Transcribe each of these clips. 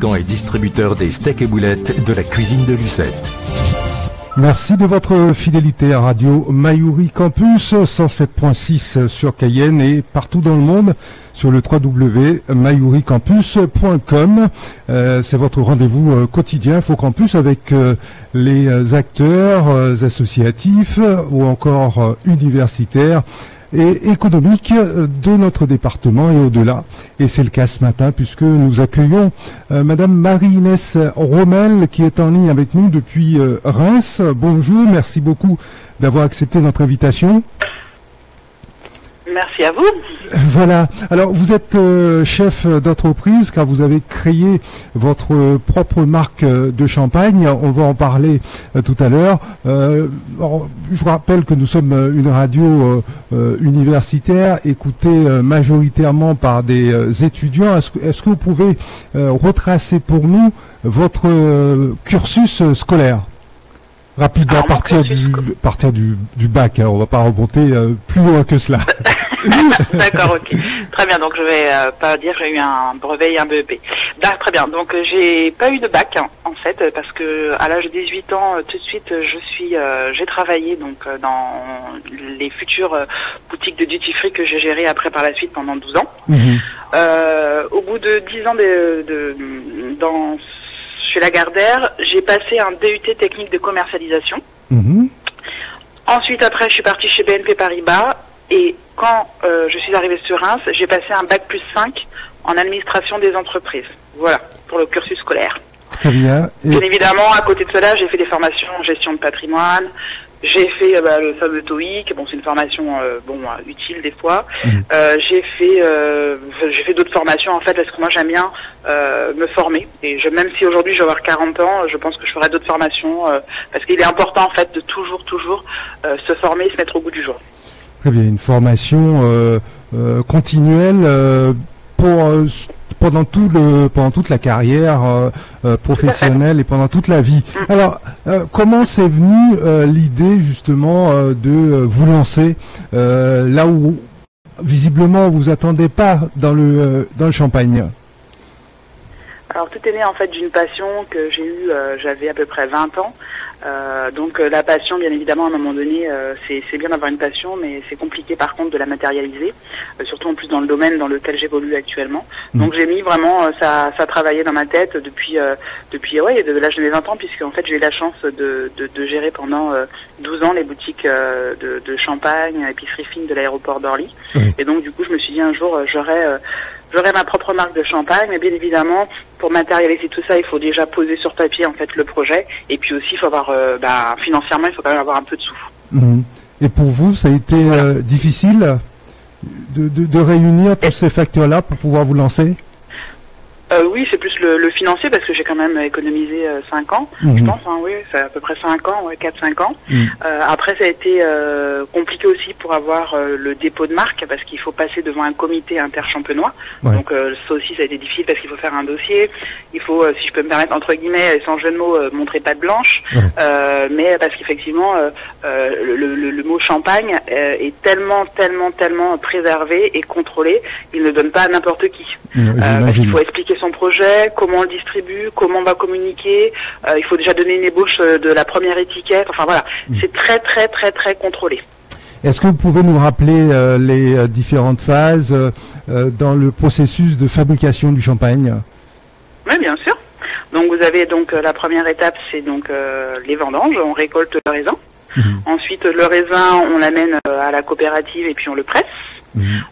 Et distributeur des steaks et boulettes de la cuisine de Lucette. Merci de votre fidélité à Radio Mayuri Campus 107.6 sur Cayenne et partout dans le monde sur le www.mayuricampus.com. C'est votre rendez-vous quotidien Info Campus avec les acteurs associatifs ou encore universitaires et économique de notre département et au-delà. Et c'est le cas ce matin puisque nous accueillons Madame Marie-Inès Rommel qui est en ligne avec nous depuis Reims. Bonjour, merci beaucoup d'avoir accepté notre invitation. Merci à vous. Voilà. Alors, vous êtes chef d'entreprise car vous avez créé votre propre marque de champagne. On va en parler tout à l'heure. Je vous rappelle que nous sommes une radio universitaire écoutée majoritairement par des étudiants. Est-ce que vous pouvez retracer pour nous votre cursus scolaire rapidement, à partir du bac, hein, on va pas remonter plus loin que cela. D'accord, ok. Très bien, donc je vais pas dire que j'ai eu un brevet et un BEP. Très bien, donc j'ai pas eu de bac, hein, en fait, parce que à l'âge de 18 ans, tout de suite, j'ai travaillé donc dans les futures boutiques de duty free que j'ai gérées après par la suite pendant 12 ans. Au bout de 10 ans chez Lagardère, j'ai passé un DUT technique de commercialisation. Ensuite, après, je suis partie chez BNP Paribas. Et quand je suis arrivée sur Reims, j'ai passé un bac+5 en administration des entreprises. Voilà, pour le cursus scolaire. Très bien. Bien évidemment, à côté de cela, j'ai fait des formations en gestion de patrimoine. J'ai fait le fameux TOEIC, bon c'est une formation utile des fois. J'ai fait d'autres formations en fait parce que moi j'aime bien me former et même si aujourd'hui je vais avoir 40 ans, je pense que je ferai d'autres formations parce qu'il est important en fait de toujours se former et se mettre au goût du jour. Très bien, une formation continuelle pendant toute la carrière professionnelle et pendant toute la vie. Alors, comment c'est venu l'idée justement de vous lancer là où visiblement vous attendez pas dans le champagne? Alors tout est né en fait d'une passion que j'ai eue, j'avais à peu près 20 ans. Donc la passion, bien évidemment, à un moment donné, c'est bien d'avoir une passion, mais c'est compliqué par contre de la matérialiser, surtout en plus dans le domaine dans lequel j'évolue actuellement. Donc j'ai mis vraiment, ça travaillait dans ma tête depuis de l'âge de mes 20 ans, puisque en fait j'ai eu la chance de gérer pendant 12 ans les boutiques de champagne, épicerie fine de l'aéroport d'Orly. Et donc du coup je me suis dit un jour j'aurai ma propre marque de champagne, mais bien évidemment, pour matérialiser tout ça, il faut déjà poser sur papier en fait le projet, et puis aussi il faut avoir, financièrement, il faut quand même avoir un peu de sous. Et pour vous, ça a été difficile de réunir tous ces facteurs-là pour pouvoir vous lancer? Oui, c'est plus le financier parce que j'ai quand même économisé 5 ans, je pense, hein, oui, c'est à peu près 5 ans, 4-5 ans. Après, ça a été compliqué aussi pour avoir le dépôt de marque parce qu'il faut passer devant un comité interchampenois. Donc ça aussi, ça a été difficile parce qu'il faut faire un dossier, il faut, si je peux me permettre, entre guillemets, sans jeu de mots, montrer patte blanche, mais parce qu'effectivement, le mot champagne est tellement préservé et contrôlé, il ne donne pas à n'importe qui. Parce qu'il faut expliquer son projet, comment on le distribue, comment on va communiquer, il faut déjà donner une ébauche de la première étiquette, enfin voilà, c'est très contrôlé. Est-ce que vous pouvez nous rappeler les différentes phases dans le processus de fabrication du champagne? Oui, bien sûr. Donc vous avez donc la première étape, c'est donc les vendanges, on récolte le raisin. Ensuite le raisin, on l'amène à la coopérative et puis on le presse.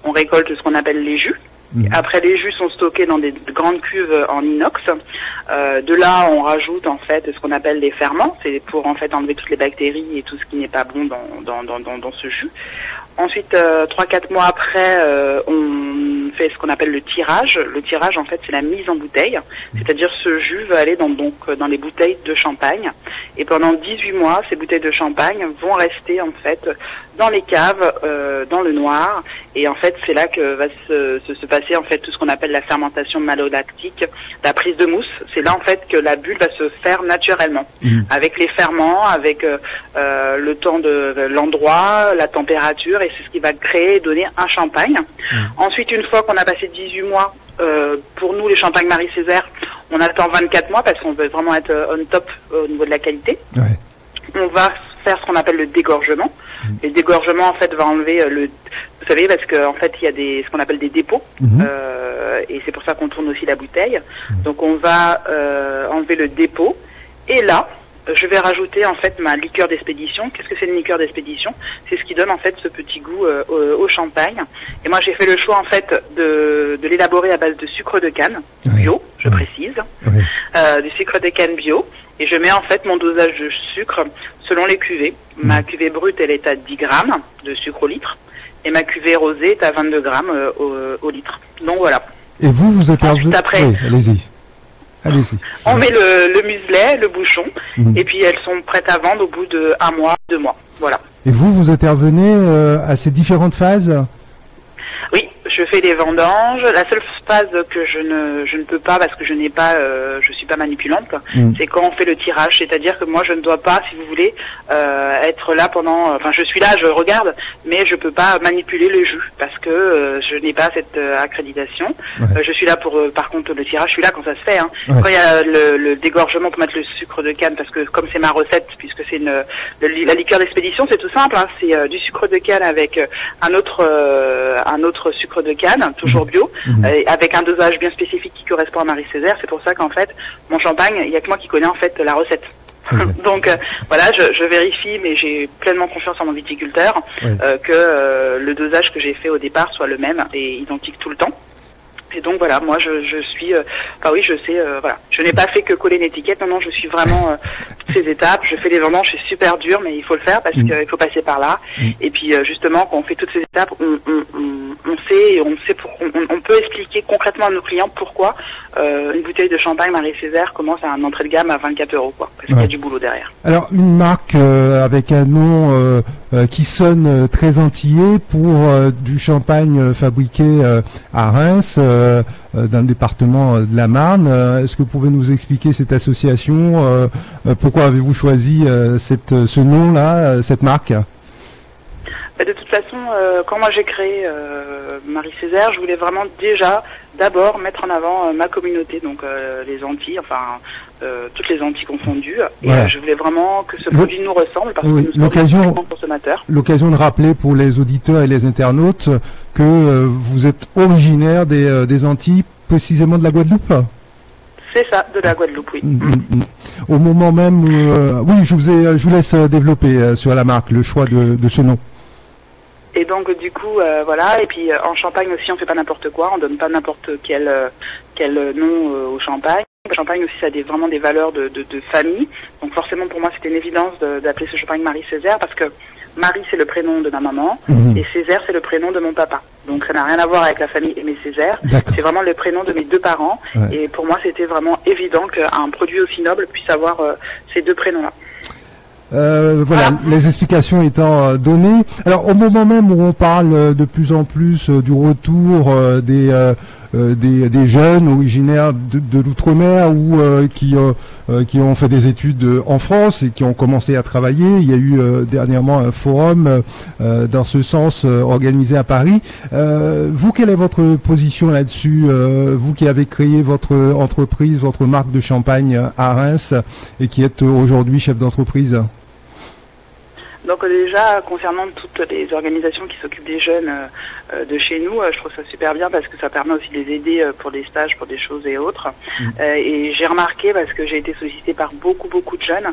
On récolte ce qu'on appelle les jus. Après, les jus sont stockés dans des grandes cuves en inox. De là, on rajoute en fait ce qu'on appelle les ferments. C'est pour en fait enlever toutes les bactéries et tout ce qui n'est pas bon dans ce jus. Ensuite, 3-4 mois après, on fait ce qu'on appelle le tirage. Le tirage, en fait, c'est la mise en bouteille. C'est-à-dire ce jus va aller dans les bouteilles de champagne. Et pendant 18 mois, ces bouteilles de champagne vont rester en fait dans les caves, dans le noir. Et en fait, c'est là que va se passer en fait tout ce qu'on appelle la fermentation malolactique, la prise de mousse. C'est là en fait que la bulle va se faire naturellement, avec les ferments, avec le temps de l'endroit, la température, et c'est ce qui va créer et donner un champagne. Ensuite, une fois qu'on a passé 18 mois, pour nous, les champagnes Marie-Césaire, on attend 24 mois parce qu'on veut vraiment être on top au niveau de la qualité. Ouais. On va faire ce qu'on appelle le dégorgement. Le dégorgement, en fait, va enlever vous savez, parce qu'en fait, il y a ce qu'on appelle des dépôts, et c'est pour ça qu'on tourne aussi la bouteille. Donc, on va enlever le dépôt, et là, je vais rajouter en fait ma liqueur d'expédition. Qu'est-ce que c'est une liqueur d'expédition? C'est ce qui donne en fait ce petit goût au champagne. Et moi, j'ai fait le choix en fait de l'élaborer à base de sucre de canne bio, je précise, du sucre de canne bio. Et je mets en fait mon dosage de sucre selon les cuvées. Ma cuvée brute, elle est à 10 grammes de sucre au litre. Et ma cuvée rosée est à 22 grammes au litre. Donc voilà. Et vous êtes après, oui, allez-y. Allez-y. On met le muselet, le bouchon, et puis elles sont prêtes à vendre au bout de 1 mois, 2 mois. Voilà. Et vous intervenez à ces différentes phases? Oui, je fais des vendanges. La seule phase que je ne peux pas parce que je n'ai pas, je suis pas manipulante, c'est quand on fait le tirage. C'est-à-dire que moi, je ne dois pas, si vous voulez, être là pendant. Enfin, je suis là, je regarde, mais je peux pas manipuler le jus parce que je n'ai pas cette accréditation. Je suis là pour, par contre, le tirage. Je suis là quand ça se fait. Hein. Quand il y a le dégorgement pour mettre le sucre de canne, parce que comme c'est ma recette, puisque c'est la liqueur d'expédition, c'est tout simple. Hein, c'est du sucre de canne avec un autre sucre de canne, toujours bio, avec un dosage bien spécifique qui correspond à Marie-Césaire. C'est pour ça qu'en fait, mon champagne, il n'y a que moi qui connais en fait la recette. Donc voilà, je vérifie, mais j'ai pleinement confiance en mon viticulteur que le dosage que j'ai fait au départ soit le même et identique tout le temps. Et donc voilà, moi je suis, oui, je sais, voilà, je n'ai pas fait que coller une étiquette. Non, je suis vraiment ces étapes. Je fais les vendanges, c'est super dur, mais il faut le faire parce qu'il faut passer par là. Et puis justement, quand on fait toutes ces étapes, on sait, on peut expliquer concrètement à nos clients pourquoi une bouteille de champagne Marie-Césaire commence à un entrée de gamme à 24 €, quoi, parce qu'il y a du boulot derrière. Alors une marque avec un nom qui sonne très antillais pour du champagne fabriqué à Reims. Dans le département de la Marne. Est-ce que vous pouvez nous expliquer cette association? Pourquoi avez-vous choisi ce nom-là, cette marque? De toute façon, quand moi j'ai créé Marie-Césaire, je voulais vraiment d'abord mettre en avant ma communauté, donc les Antilles, enfin toutes les Antilles confondues. Et je voulais vraiment que ce produit nous ressemble parce que nous sommes des consommateurs. L'occasion de rappeler pour les auditeurs et les internautes que vous êtes originaire des Antilles, précisément de la Guadeloupe. C'est ça, de la Guadeloupe, oui. Au moment même où, oui, je vous laisse développer sur la marque, le choix de ce nom. Et donc du coup, voilà. Et puis en Champagne aussi, on fait pas n'importe quoi. On donne pas n'importe quel nom au champagne. Le champagne aussi, ça a vraiment des valeurs de famille. Donc forcément, pour moi, c'était une évidence d'appeler ce champagne Marie-Césaire parce que Marie, c'est le prénom de ma maman et Césaire, c'est le prénom de mon papa. Donc ça n'a rien à voir avec la famille Aimé Césaire. C'est vraiment le prénom de mes 2 parents. Et pour moi, c'était vraiment évident qu'un produit aussi noble puisse avoir ces 2 prénoms-là. Voilà, les explications étant données. Alors, au moment même où on parle de plus en plus du retour des jeunes originaires de l'outre-mer ou qui ont fait des études en France et qui ont commencé à travailler, il y a eu dernièrement un forum dans ce sens organisé à Paris. Vous, quelle est votre position là-dessus, vous qui avez créé votre entreprise, votre marque de champagne à Reims et qui êtes aujourd'hui chef d'entreprise? Donc déjà, concernant toutes les organisations qui s'occupent des jeunes de chez nous, je trouve ça super bien parce que ça permet aussi de les aider pour des stages, pour des choses et autres. Et j'ai remarqué, parce que j'ai été sollicitée par beaucoup de jeunes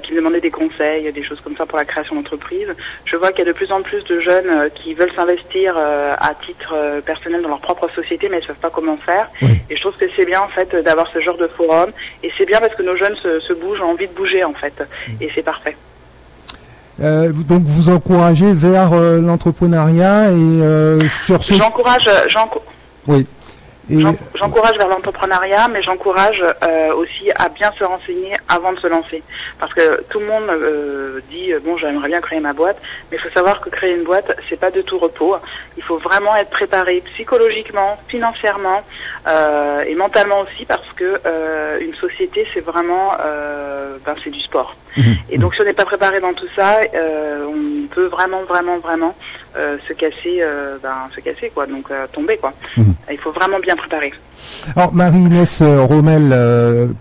qui me demandaient des conseils, des choses comme ça pour la création d'entreprise. Je vois qu'il y a de plus en plus de jeunes qui veulent s'investir à titre personnel dans leur propre société, mais ils ne savent pas comment faire. Et je trouve que c'est bien en fait d'avoir ce genre de forum. Et c'est bien parce que nos jeunes se bougent, ont envie de bouger en fait. Et c'est parfait. Donc vous encouragez vers l'entrepreneuriat et sur ce... J'encourage vers l'entrepreneuriat, mais j'encourage aussi à bien se renseigner avant de se lancer. Parce que tout le monde dit bon, j'aimerais bien créer ma boîte, mais il faut savoir que créer une boîte, c'est pas de tout repos. Il faut vraiment être préparé psychologiquement, financièrement et mentalement aussi, parce que une société, c'est vraiment c'est du sport. Et donc si on n'est pas préparé dans tout ça, on peut vraiment se casser quoi, donc tomber quoi. Il faut vraiment bien préparer. Alors Marie-Inès Rommel,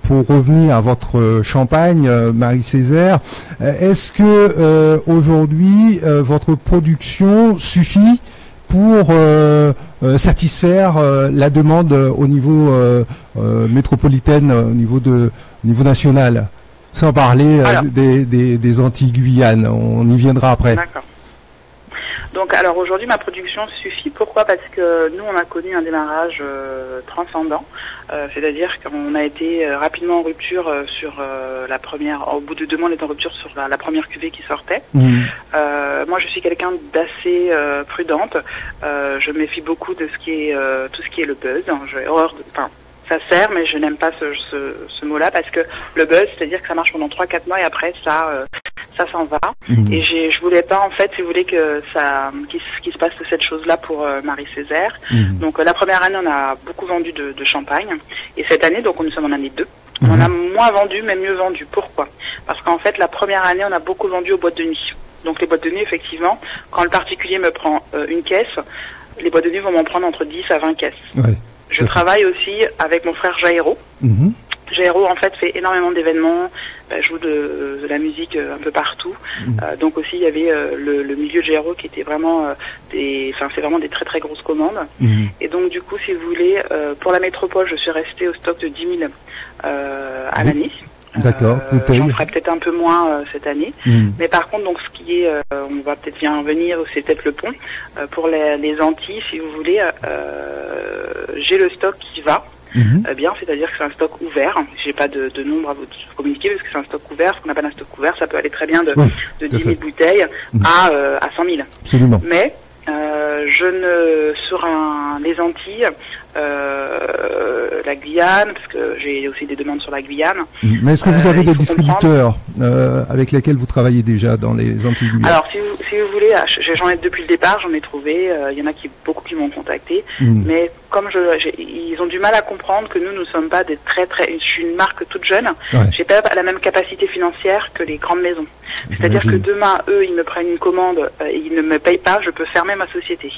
pour revenir à votre champagne, Marie-Césaire, est-ce que aujourd'hui votre production suffit pour satisfaire la demande au niveau métropolitain, au niveau national, sans parler des Antilles-Guyane, on y viendra après. D'accord. Donc alors aujourd'hui ma production suffit. Pourquoi? Parce que nous on a connu un démarrage transcendant, c'est-à-dire qu'on a été rapidement en rupture sur la première, au bout de 2 mois on est en rupture sur la première cuvée qui sortait. Moi je suis quelqu'un d'assez prudente, je me méfie beaucoup de ce qui est tout ce qui est le buzz. J'ai horreur de, ça sert, mais je n'aime pas ce mot-là parce que le buzz, c'est-à-dire que ça marche pendant 3-4 mois et après ça s'en va. Et je voulais pas en fait, si vous voulez que qu'il se passe cette chose-là pour Marie-Césaire. Donc la première année, on a beaucoup vendu de champagne et cette année, donc nous sommes en année 2. On a moins vendu, mais mieux vendu. Pourquoi? Parce qu'en fait, la première année, on a beaucoup vendu aux boîtes de nuit. Donc les boîtes de nuit, effectivement, quand le particulier me prend une caisse, les boîtes de nuit vont m'en prendre entre 10 à 20 caisses. Ouais. Je travaille aussi avec mon frère Jairo. Jairo, en fait, fait énormément d'événements, joue de la musique un peu partout. Donc aussi, il y avait le milieu de Jairo qui était vraiment c'est vraiment des très très grosses commandes. Et donc, du coup, si vous voulez, pour la métropole, je suis restée au stock de 10 000 à l'année. D'accord. J'en ferai peut-être un peu moins cette année. Mais par contre, donc ce qui est, on va peut-être bien venir, c'est peut-être le pont. Pour les Antilles, si vous voulez, j'ai le stock qui va. Bien, c'est-à-dire que c'est un stock ouvert. J'ai pas de nombre à vous communiquer parce que c'est un stock ouvert. Ce qu'on appelle un stock ouvert, ça peut aller très bien de 10 000 bouteilles à 100 000. Absolument. Mais je ne sur les Antilles, la Guyane, parce que j'ai aussi des demandes sur la Guyane. Mais est-ce que vous avez des distributeurs avec lesquels vous travaillez déjà dans les Antilles Guyane? Alors, si vous voulez, j'en ai depuis le départ, j'en ai trouvé. Il y en a beaucoup qui m'ont contacté, mais comme ils ont du mal à comprendre que nous sommes pas des je suis une marque toute jeune. J'ai pas la même capacité financière que les grandes maisons. C'est-à-dire que demain, eux, ils me prennent une commande et ils ne me payent pas, je peux fermer ma société.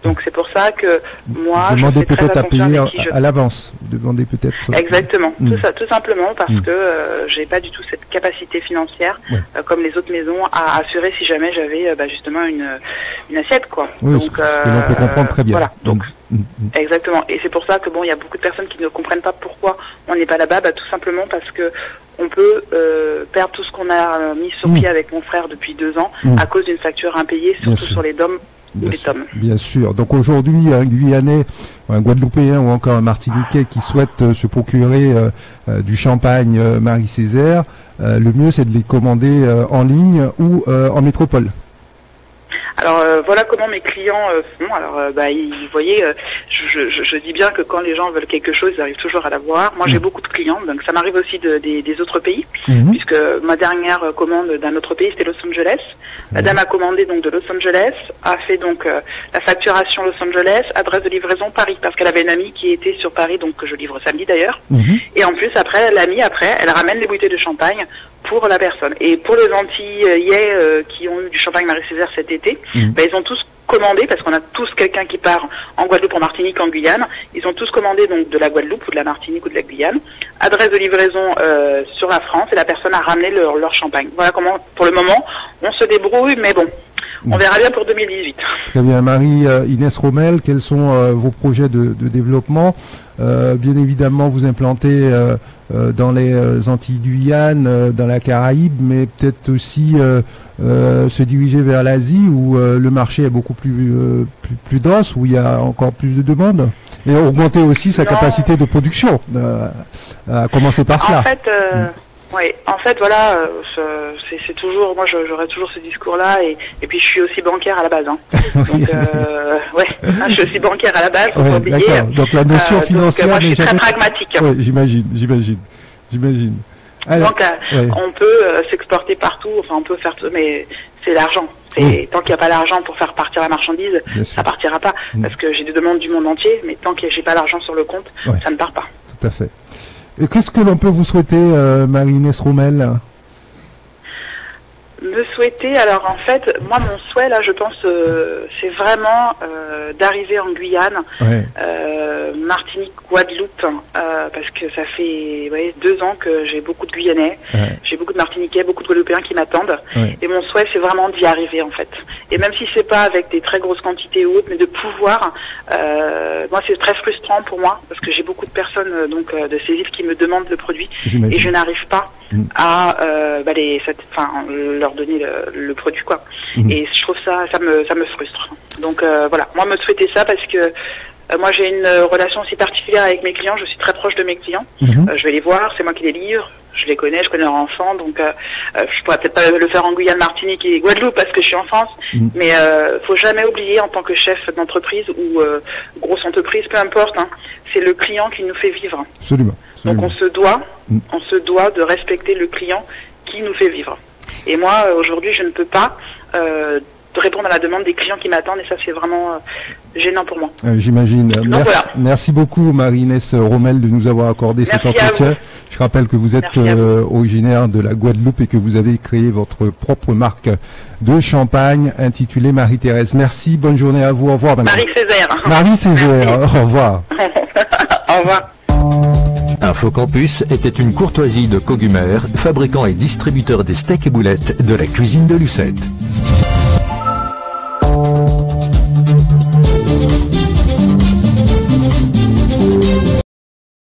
Donc c'est pour ça que moi, je fais très attention avec qui je... à l'avance. Demandez peut-être. Exactement, tout simplement parce que j'ai pas du tout cette capacité financière comme les autres maisons à assurer si jamais j'avais justement une assiette quoi. Oui, donc ce que l'on peut comprendre très bien. Voilà. Donc exactement. Et c'est pour ça que il y a beaucoup de personnes qui ne comprennent pas pourquoi on n'est pas là-bas. Tout simplement parce que on peut perdre tout ce qu'on a mis sur pied avec mon frère depuis 2 ans à cause d'une facture impayée, surtout sur les DOM. Bien sûr. Donc aujourd'hui, un Guyanais, un Guadeloupéen ou encore un Martiniquais qui souhaite se procurer du champagne Marie-Césaire, le mieux c'est de les commander en ligne ou en métropole. Alors voilà comment mes clients font. Alors vous voyez, je dis bien que quand les gens veulent quelque chose, ils arrivent toujours à l'avoir. Moi j'ai beaucoup de clients, donc ça m'arrive aussi des autres pays, puisque ma dernière commande d'un autre pays c'était Los Angeles. La dame a commandé donc de Los Angeles, a fait donc la facturation Los Angeles, adresse de livraison Paris, parce qu'elle avait une amie qui était sur Paris, donc que je livre samedi d'ailleurs. Et en plus après l'amie elle ramène les bouteilles de champagne pour la personne. Et pour les Antillais qui ont eu du champagne Marie-Césaire cet été, ils ont tous commandé, parce qu'on a tous quelqu'un qui part en Guadeloupe, en Martinique, en Guyane. Ils ont tous commandé donc de la Guadeloupe ou de la Martinique ou de la Guyane. Adresse de livraison sur la France et la personne a ramené leur champagne. Voilà comment, pour le moment, on se débrouille, mais bon, on verra bien pour 2018. Très bien. Marie-Inès Rommel, quels sont vos projets de développement? Bien évidemment, vous implantez dans les Antilles Guyane, dans la Caraïbe, mais peut-être aussi se diriger vers l'Asie où le marché est beaucoup plus dense, où il y a encore plus de demandes, et augmenter aussi sa capacité de production, à commencer par cela. Oui, en fait, voilà, c'est toujours, moi, j'aurais toujours ce discours-là, et puis je suis aussi bancaire à la base, hein. Donc, je suis aussi bancaire à la base, faut pas oublier. Donc la notion financière, moi, je suis très pragmatique. Oui, j'imagine. Alors, donc, on peut s'exporter partout, enfin, on peut faire tout, mais c'est l'argent. Tant qu'il n'y a pas l'argent pour faire partir la marchandise, ça partira pas, parce que j'ai des demandes du monde entier, mais tant que j'ai pas l'argent sur le compte, ça ne part pas. Tout à fait. Et qu'est-ce que l'on peut vous souhaiter, Marie-Inès Rommel? Me souhaiter, alors en fait, moi mon souhait là, je pense, c'est vraiment d'arriver en Guyane, Martinique, Guadeloupe, parce que ça fait 2 ans que j'ai beaucoup de Guyanais, j'ai beaucoup de Martiniquais, beaucoup de Guadeloupéens qui m'attendent, et mon souhait c'est vraiment d'y arriver en fait. Et même si c'est pas avec des très grosses quantités ou autres, mais de pouvoir, moi c'est très frustrant pour moi, parce que j'ai beaucoup de personnes de ces îles qui me demandent le produit, et je n'arrive pas à leur donner le produit quoi. Et je trouve ça me frustre. Donc voilà, moi me souhaiter ça parce que moi j'ai une relation aussi particulière avec mes clients, je suis très proche de mes clients. Je vais les voir, c'est moi qui les livre, je les connais, je connais leurs enfants, donc je pourrais peut-être pas le faire en Guyane, Martinique et Guadeloupe parce que je suis en France, mais faut jamais oublier en tant que chef d'entreprise ou grosse entreprise, peu importe, c'est le client qui nous fait vivre. Absolument. Donc on se doit de respecter le client qui nous fait vivre. Et moi, aujourd'hui, je ne peux pas répondre à la demande des clients qui m'attendent, et ça, c'est vraiment gênant pour moi. J'imagine. Merci beaucoup, Marie-Inès Rommel, de nous avoir accordé cet entretien. Je rappelle que vous êtes originaire de la Guadeloupe et que vous avez créé votre propre marque de champagne intitulée Marie-Thérèse. Merci, bonne journée à vous. Au revoir. Marie-Césaire. Marie-Césaire, au revoir. Au revoir. Infocampus était une courtoisie de Cogumère, fabricant et distributeur des steaks et boulettes de la cuisine de Lucette.